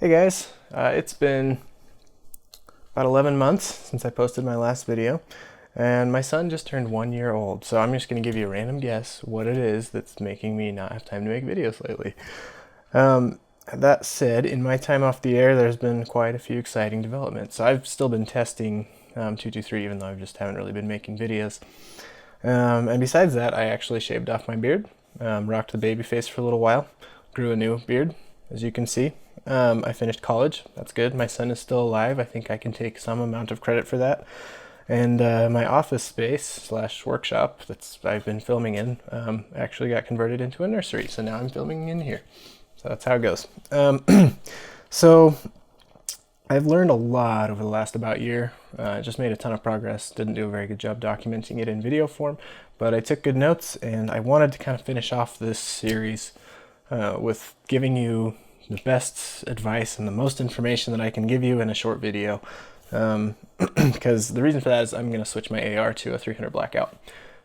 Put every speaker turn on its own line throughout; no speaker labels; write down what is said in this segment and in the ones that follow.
Hey guys, it's been about 11 months since I posted my last video, and my son just turned 1 year old, so I'm just going to give you a random guess what it is that's making me not have time to make videos lately. That said, in my time off the air, there's been quite a few exciting developments. So I've still been testing 223, even though I just haven't really been making videos. And besides that, I actually shaved off my beard, rocked the baby face for a little while, grew a new beard, as you can see. I finished college. That's good. My son is still alive. I think I can take some amount of credit for that. And my office space slash workshop that's I've been filming in actually got converted into a nursery. So now I'm filming in here. So that's how it goes. So I've learned a lot over the last about year. Just made a ton of progress. Didn't do a very good job documenting it in video form, but I took good notes, and I wanted to kind of finish off this series with giving you the best advice and the most information that I can give you in a short video. Because the reason for that is I'm going to switch my AR to a 300 blackout.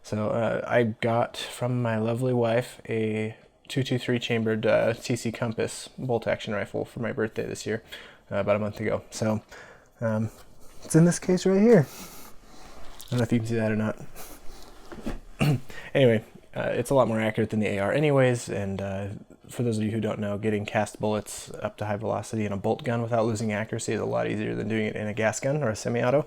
So I got from my lovely wife a 223 chambered TC Compass bolt action rifle for my birthday this year, about a month ago. So it's in this case right here. I don't know if you can see that or not. Anyway, it's a lot more accurate than the AR anyways, and for those of you who don't know, getting cast bullets up to high velocity in a bolt gun without losing accuracy is a lot easier than doing it in a gas gun or a semi-auto.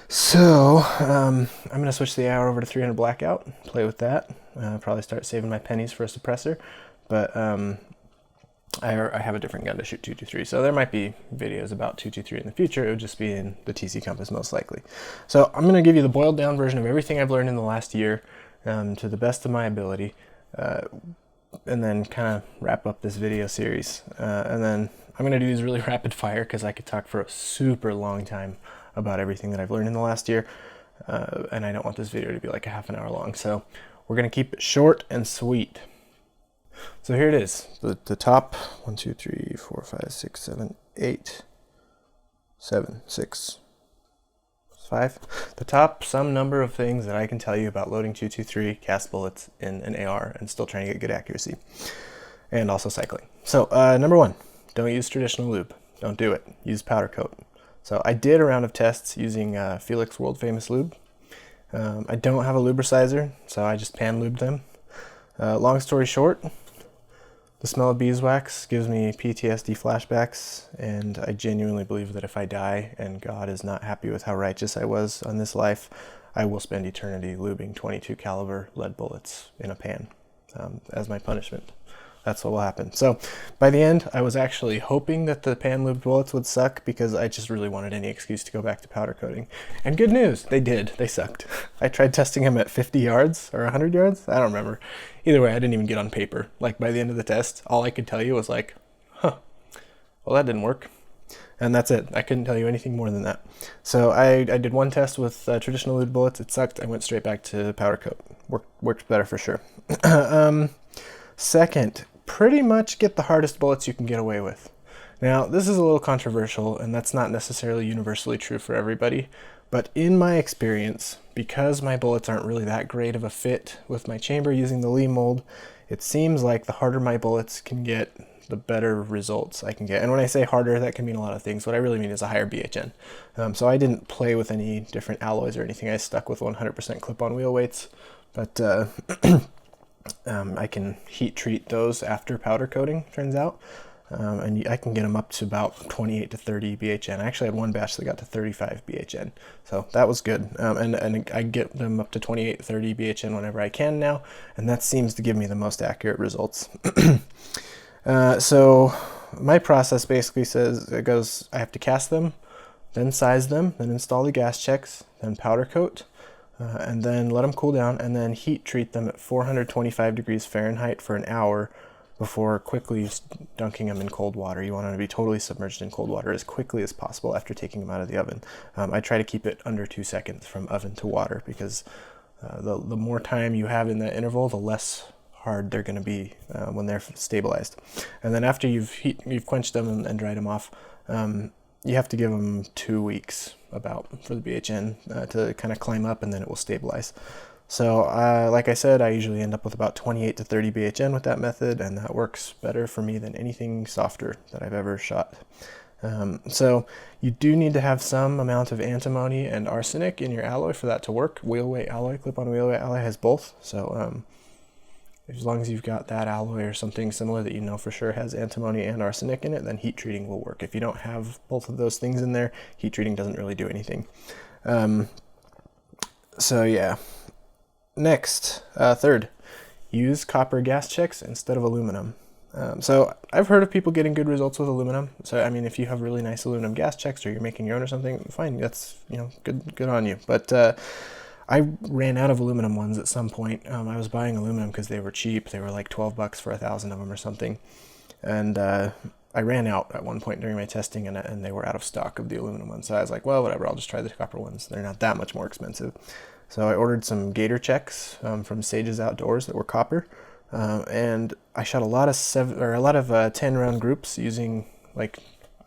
So I'm going to switch the AR over to 300 blackout, play with that, probably start saving my pennies for a suppressor, but I have a different gun to shoot 223, so there might be videos about 223 in the future. It would just be in the TC Compass most likely. So I'm going to give you the boiled down version of everything I've learned in the last year to the best of my ability, and then kind of wrap up this video series. And then I'm going to do these really rapid fire because I could talk for a super long time about everything that I've learned in the last year, and I don't want this video to be like a half an hour long, so we're going to keep it short and sweet. So here it is, the top 1, 2, 3, 4, 5, 6, 7, 8, 7, 6, 5. The top some number of things that I can tell you about loading 223 cast bullets in an AR and still trying to get good accuracy, and also cycling. So number 1, don't use traditional lube. Don't do it. Use powder coat. So I did a round of tests using Felix world famous lube. I don't have a lubricizer, so I just pan lubed them. Long story short, the smell of beeswax gives me PTSD flashbacks, and I genuinely believe that if I die and God is not happy with how righteous I was on this life, I will spend eternity lubing 22 caliber lead bullets in a pan as my punishment. That's what will happen. So by the end, I was actually hoping that the pan lubed bullets would suck because I just really wanted any excuse to go back to powder coating. And good news, they did. They sucked. I tried testing them at 50 yards or 100 yards. I don't remember. Either way, I didn't even get on paper. Like by the end of the test, all I could tell you was like, well, that didn't work. And that's it. I couldn't tell you anything more than that. So I did one test with traditional lubed bullets. It sucked. I went straight back to powder coat. Worked better for sure. Second, pretty much get the hardest bullets you can get away with. Now, this is a little controversial, and that's not necessarily universally true for everybody, but in my experience, because my bullets aren't really that great of a fit with my chamber using the Lee mold, it seems like the harder my bullets can get, the better results I can get. And when I say harder, that can mean a lot of things. What I really mean is a higher BHN. So I didn't play with any different alloys or anything. I stuck with 100% clip-on wheel weights, but I can heat treat those after powder coating, turns out, and I can get them up to about 28 to 30 BHN. I actually had one batch that got to 35 BHN, so that was good. And I get them up to 28, 30 BHN whenever I can now, and that seems to give me the most accurate results. So my process basically goes, I have to cast them, then size them, then install the gas checks, then powder coat, and then let them cool down, and then heat treat them at 425 degrees Fahrenheit for an hour before quickly dunking them in cold water. You want them to be totally submerged in cold water as quickly as possible after taking them out of the oven. I try to keep it under 2 seconds from oven to water because the more time you have in that interval, the less hard they're going to be when they're stabilized. And then after you've quenched them and dried them off, you have to give them 2 weeks about for the BHN to kind of climb up, and then it will stabilize. So like I said, I usually end up with about 28 to 30 BHN with that method, and that works better for me than anything softer that I've ever shot. So you do need to have some amount of antimony and arsenic in your alloy for that to work. Wheel weight alloy, clip-on wheel weight alloy has both. So as long as you've got that alloy or something similar that you know for sure has antimony and arsenic in it, then heat treating will work. If you don't have both of those things in there, heat treating doesn't really do anything. So yeah. Next, third, use copper gas checks instead of aluminum. So I've heard of people getting good results with aluminum. So I mean, if you have really nice aluminum gas checks or you're making your own or something, fine. That's, you know, good on you. But I ran out of aluminum ones at some point. I was buying aluminum because they were cheap. They were like 12 bucks for 1,000 of them or something. And I ran out at one point during my testing, and they were out of stock of the aluminum ones. So I was like, well, whatever, I'll just try the copper ones. They're not that much more expensive. So I ordered some gator checks from Sages Outdoors that were copper, and I shot a lot of 10-round groups using, like,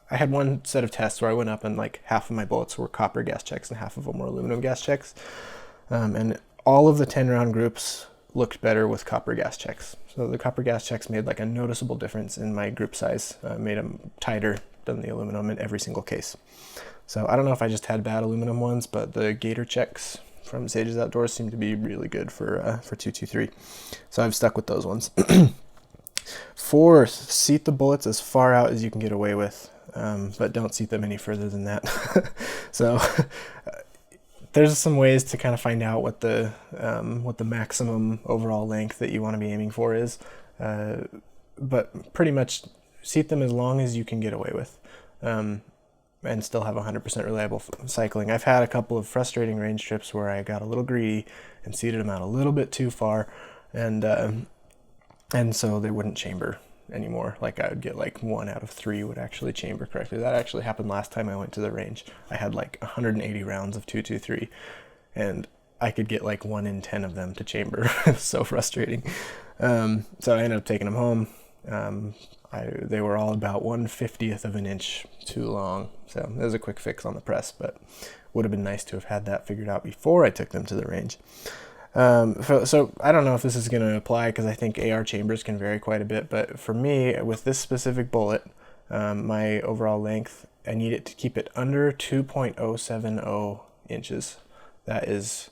I had one set of tests where I went up and like half of my bullets were copper gas checks and half of them were aluminum gas checks, and all of the 10-round groups looked better with copper gas checks. So the copper gas checks made like a noticeable difference in my group size, made them tighter than the aluminum in every single case. So I don't know if I just had bad aluminum ones, but the gator checks from Sages Outdoors seem to be really good for 223. So I've stuck with those ones. Fourth, seat the bullets as far out as you can get away with, but don't seat them any further than that. So there's some ways to kind of find out what the maximum overall length that you want to be aiming for is, but pretty much seat them as long as you can get away with. And still have 100% reliable cycling. I've had a couple of frustrating range trips where I got a little greedy and seated them out a little bit too far, and so they wouldn't chamber anymore. Like I would get like 1 out of 3 would actually chamber correctly. That actually happened last time I went to the range. I had like 180 rounds of 223, and I could get like 1 in 10 of them to chamber. It was so frustrating. So I ended up taking them home. They were all about 1/50th of an inch too long, so it was a quick fix on the press, but would have been nice to have had that figured out before I took them to the range. So I don't know if this is going to apply because I think AR chambers can vary quite a bit, but for me, with this specific bullet, my overall length, I need it to keep it under 2.070 inches. That is,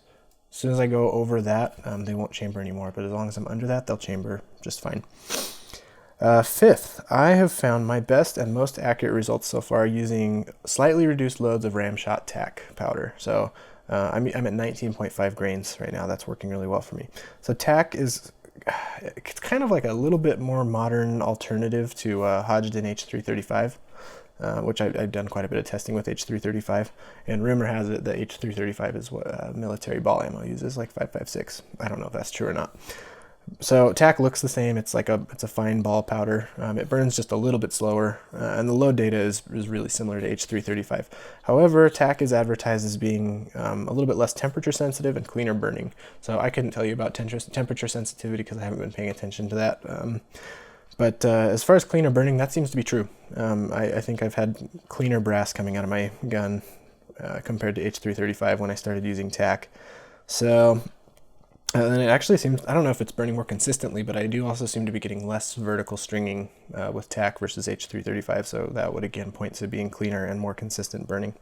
as soon as I go over that, they won't chamber anymore, but as long as I'm under that, they'll chamber just fine. Fifth, I have found my best and most accurate results so far using slightly reduced loads of Ramshot tack powder. So I'm at 19.5 grains right now. That's working really well for me. So tack is, it's kind of like a little bit more modern alternative to Hodgdon H335, which I've done quite a bit of testing with H335. And rumor has it that H335 is what military ball ammo uses, like 5.56. I don't know if that's true or not. So tack looks the same. It's like it's a fine ball powder. It burns just a little bit slower, and the load data is really similar to H335. However, tack is advertised as being a little bit less temperature sensitive and cleaner burning. So I couldn't tell you about temperature sensitivity because I haven't been paying attention to that. But as far as cleaner burning, that seems to be true. I think I've had cleaner brass coming out of my gun compared to H335 when I started using tack. So and it actually seems, I don't know if it's burning more consistently, but I do also seem to be getting less vertical stringing with tack versus H335, so that would again point to being cleaner and more consistent burning.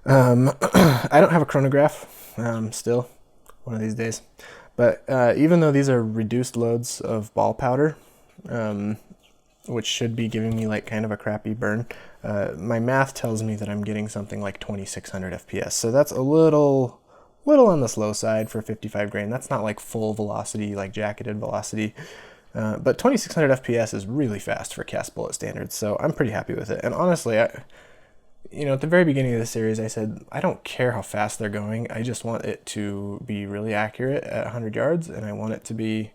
I don't have a chronograph still, one of these days, but even though these are reduced loads of ball powder, which should be giving me like kind of a crappy burn, my math tells me that I'm getting something like 2600 FPS, so that's a little on the slow side for 55 grain. That's not like full velocity, like jacketed velocity, but 2600 FPS is really fast for cast bullet standards, so I'm pretty happy with it. And honestly, at the very beginning of the series, I said, I don't care how fast they're going, I just want it to be really accurate at 100 yards, and I want it to be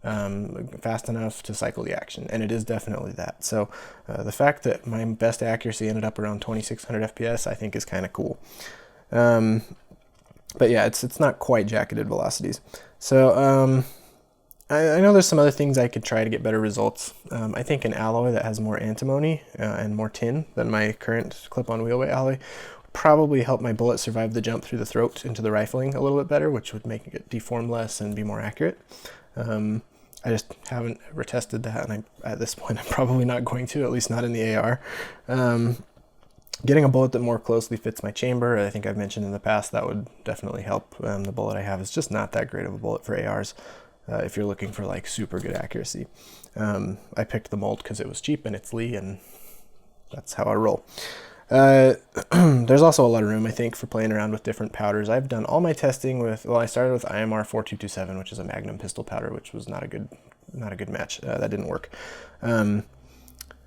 fast enough to cycle the action, and it is definitely that. So the fact that my best accuracy ended up around 2600 FPS, I think is kind of cool. But yeah, it's not quite jacketed velocities. So I know there's some other things I could try to get better results. I think an alloy that has more antimony and more tin than my current clip-on wheel weight alloy would probably help my bullet survive the jump through the throat into the rifling a little bit better, which would make it deform less and be more accurate. I just haven't ever tested that, and at this point I'm probably not going to, at least not in the AR. Getting a bullet that more closely fits my chamber, I think I've mentioned in the past, that would definitely help. The bullet I have is just not that great of a bullet for ARs if you're looking for like super good accuracy. I picked the mold because it was cheap and it's Lee, and that's how I roll. There's also a lot of room, I think, for playing around with different powders. I've done all my testing with, well, I started with IMR 4227, which is a Magnum pistol powder, which was not a good match. That didn't work. And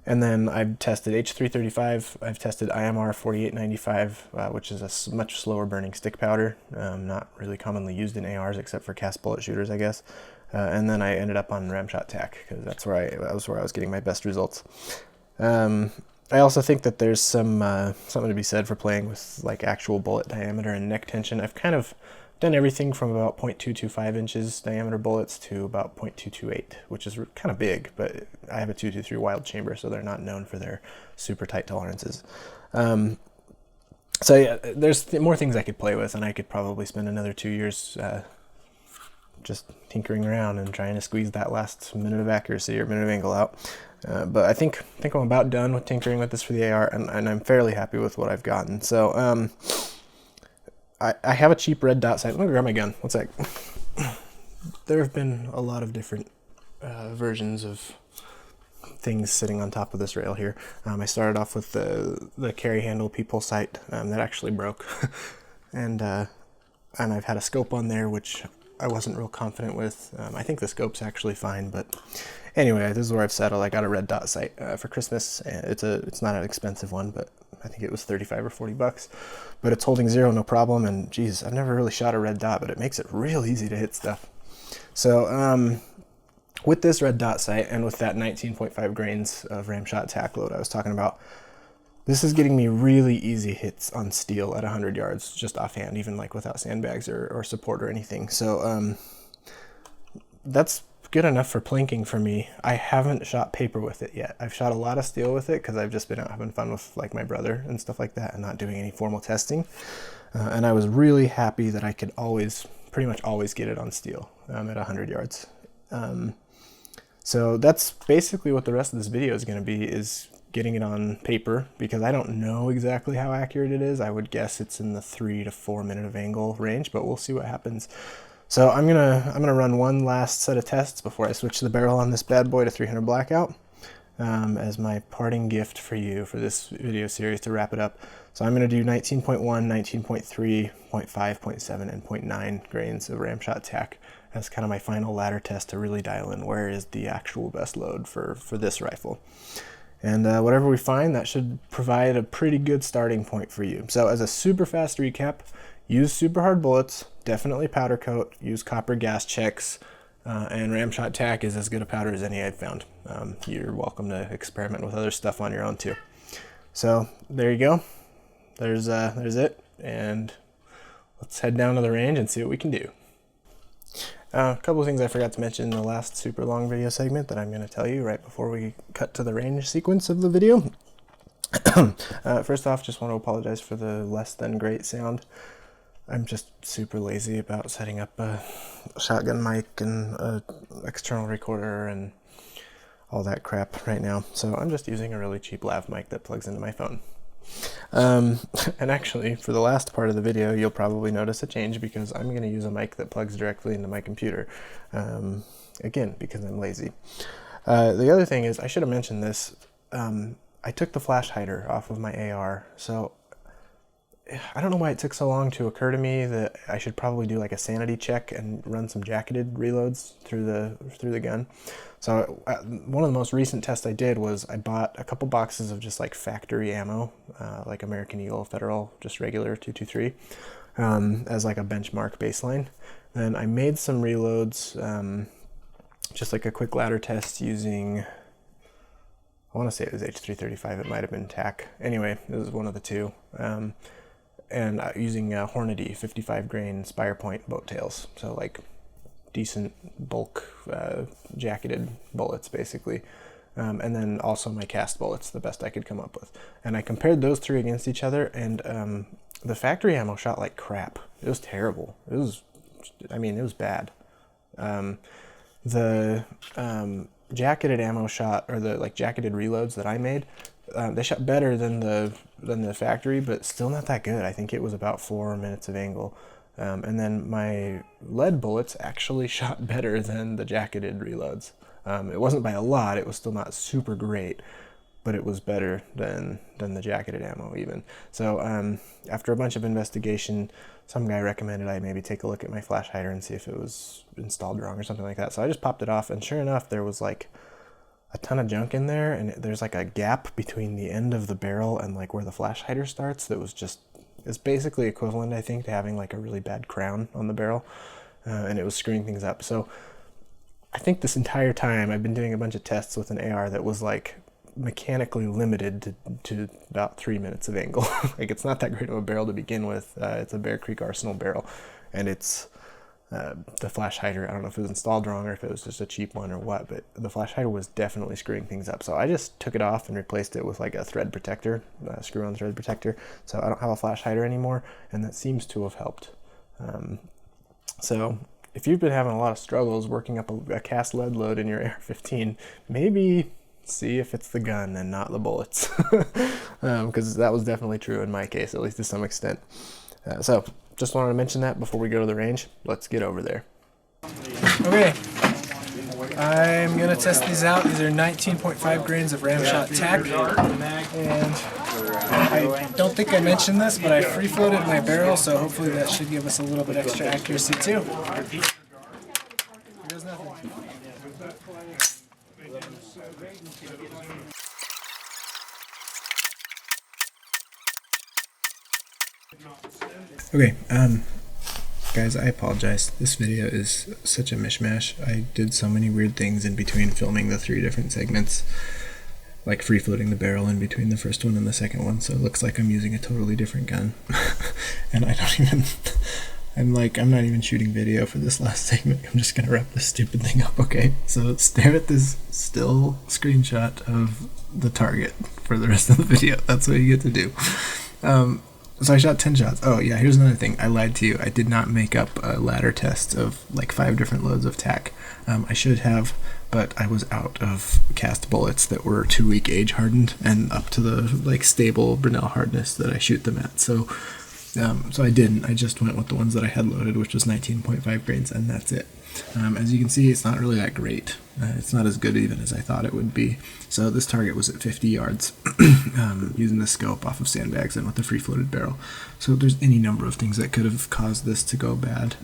then I've tested H335, I've tested IMR 4895, which is a much slower burning stick powder, not really commonly used in ARs except for cast bullet shooters, I guess. And then I ended up on Ramshot Tac, because that was where I was getting my best results. I also think that there's something to be said for playing with like actual bullet diameter and neck tension. I've kind of done everything from about 0.225 inches diameter bullets to about 0.228, which is kind of big, but I have a 223 wild chamber, so they're not known for their super tight tolerances. So yeah, there's more things I could play with, and I could probably spend another 2 years just tinkering around and trying to squeeze that last minute of accuracy or minute of angle out. But I think I'm about done with tinkering with this for the AR, and I'm fairly happy with what I've gotten. So I have a cheap red dot sight. Let me grab my gun. One sec. There have been a lot of different versions of things sitting on top of this rail here. I started off with the carry handle peephole sight that actually broke, and I've had a scope on there which I wasn't real confident with. I think the scope's actually fine, but anyway, this is where I've settled. I got a red dot sight for Christmas. It's not an expensive one, but I think it was 35 or 40 bucks, but it's holding zero, no problem. And geez, I've never really shot a red dot, but it makes it real easy to hit stuff. So with this red dot sight and with that 19.5 grains of Ramshot tack load I was talking about, this is getting me really easy hits on steel at 100 yards, just offhand, even like without sandbags or support or anything. So that's good enough for plinking for me. I haven't shot paper with it yet. I've shot a lot of steel with it because I've just been out having fun with like my brother and stuff like that and not doing any formal testing. And I was really happy that I could pretty much always get it on steel at 100 yards. So that's basically what the rest of this video is going to be, is getting it on paper, because I don't know exactly how accurate it is. I would guess it's in the 3 to 4 minute of angle range, but we'll see what happens. So I'm gonna run one last set of tests before I switch the barrel on this bad boy to 300 blackout as my parting gift for you for this video series to wrap it up. So I'm gonna do 19.1, 19.3, 0.5, 0.7, and 0.9 grains of Ramshot tack as kind of my final ladder test to really dial in where is the actual best load for this rifle. And whatever we find, that should provide a pretty good starting point for you. So as a super fast recap, use super hard bullets, definitely powder coat, use copper gas checks, and Ramshot tack is as good a powder as any I've found. You're welcome to experiment with other stuff on your own too. So there you go. There's it, and let's head down to the range and see what we can do. A couple of things I forgot to mention in the last super long video segment that I'm going to tell you right before we cut to the range sequence of the video. First off, just want to apologize for the less than great sound. I'm just super lazy about setting up a shotgun mic and an external recorder and all that crap right now. So I'm just using a really cheap lav mic that plugs into my phone. And actually, for the last part of the video, you'll probably notice a change because I'm going to use a mic that plugs directly into my computer. Again, because I'm lazy. The other thing is, I should have mentioned this, I took the flash hider off of my AR, so I don't know why it took so long to occur to me that I should probably do like a sanity check and run some jacketed reloads through the gun. So one of the most recent tests I did was I bought a couple boxes of just like factory ammo, like American Eagle, Federal, just regular 223, as like a benchmark baseline. Then I made some reloads, just like a quick ladder test using, I want to say it was H335, it might have been TAC. Anyway, it was one of the two. And using Hornady 55 grain Spire Point boat tails. So like decent bulk jacketed bullets basically. and then also my cast bullets, the best I could come up with. And I compared those three against each other, and the factory ammo shot like crap. It was terrible. It was bad. The jacketed ammo shot, or the like jacketed reloads that I made, they shot better than the factory, but still not that good. I think it was about 4 minutes of angle. And then my lead bullets actually shot better than the jacketed reloads. It wasn't by a lot. It was still not super great, but it was better than the jacketed ammo even. So after a bunch of investigation, some guy recommended I maybe take a look at my flash hider and see if it was installed wrong or something like that. So I just popped it off, and sure enough, there was like a ton of junk in there, and there's like a gap between the end of the barrel and like where the flash hider starts that was just, it's basically equivalent, I think, to having like a really bad crown on the barrel, and it was screwing things up. So I think this entire time I've been doing a bunch of tests with an AR that was like mechanically limited to about 3 minutes of angle. Like, it's not that great of a barrel to begin with. It's a Bear Creek Arsenal barrel, and it's the flash hider, I don't know if it was installed wrong or if it was just a cheap one or what, but the flash hider was definitely screwing things up. So I just took it off and replaced it with like a thread protector, screw-on thread protector. So I don't have a flash hider anymore, and that seems to have helped. So if you've been having a lot of struggles working up a cast lead load in your AR-15, maybe see if it's the gun and not the bullets, because that was definitely true in my case, at least to some extent. So just wanted to mention that before we go to the range. Let's get over there. Okay, I'm gonna test these out. These are 19.5 grains of ramshot tack, and I don't think I mentioned this, but I free floated my barrel, so hopefully that should give us a little bit extra accuracy too. Here goes nothing. Okay, guys, I apologize. This video is such a mishmash. I did so many weird things in between filming the 3 different segments, like free floating the barrel in between the first one and the second one, so it looks like I'm using a totally different gun. And I'm not even shooting video for this last segment. I'm just gonna wrap this stupid thing up, okay? So stare at this still screenshot of the target for the rest of the video. That's what you get to do. So I shot 10 shots. Oh yeah, here's another thing. I lied to you. I did not make up a ladder test of like 5 different loads of tack. I should have, but I was out of cast bullets that were 2 week age hardened and up to the like stable Brunel hardness that I shoot them at. So I didn't. I just went with the ones that I had loaded, which was 19.5 grains, and that's it. As you can see, it's not really that great. It's not as good even as I thought it would be. So this target was at 50 yards, using the scope off of sandbags and with the free floated barrel. So there's any number of things that could have caused this to go bad.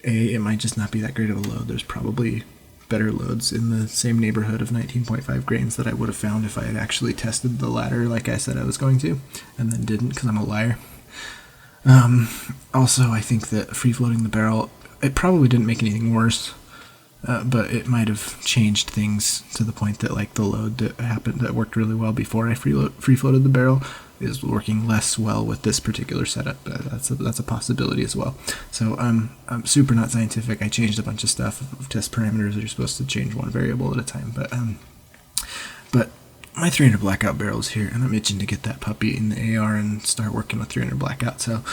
It might just not be that great of a load. There's probably better loads in the same neighborhood of 19.5 grains that I would have found if I had actually tested the ladder like I said I was going to, and then didn't because I'm a liar. Also, I think that free floating the barrel, it probably didn't make anything worse, but it might have changed things to the point that like the load that happened that worked really well before I free floated the barrel is working less well with this particular setup. That's a possibility as well. So I'm super not scientific. I changed a bunch of stuff. Test parameters, you're supposed to change one variable at a time, but my 300 blackout barrel is here, and I'm itching to get that puppy in the AR and start working with 300 blackout. So,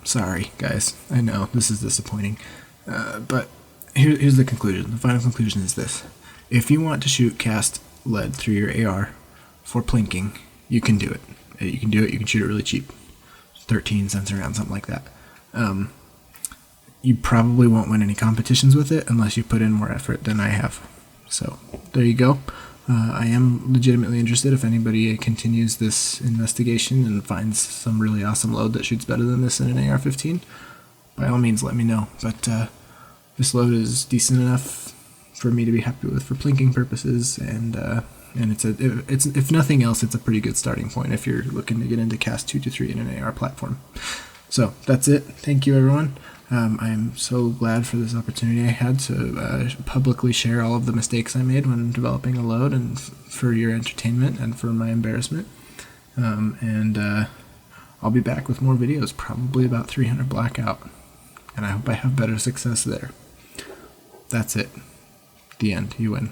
sorry guys, I know this is disappointing, but here's the conclusion. The final conclusion is this: if you want to shoot cast lead through your AR for plinking, you can do it. You can do it. You can shoot it really cheap, 13 cents a round, something like that. You probably won't win any competitions with it unless you put in more effort than I have. So there you go. I am legitimately interested if anybody continues this investigation and finds some really awesome load that shoots better than this in an AR-15. By all means, let me know. But this load is decent enough for me to be happy with for plinking purposes, and it's if nothing else, it's a pretty good starting point if you're looking to get into cast 2 to 3 in an AR platform. So that's it. Thank you, everyone. I am so glad for this opportunity I had to publicly share all of the mistakes I made when developing a load, and for your entertainment and for my embarrassment. I'll be back with more videos, probably about 300 blackout, and I hope I have better success there. That's it. The end. You win.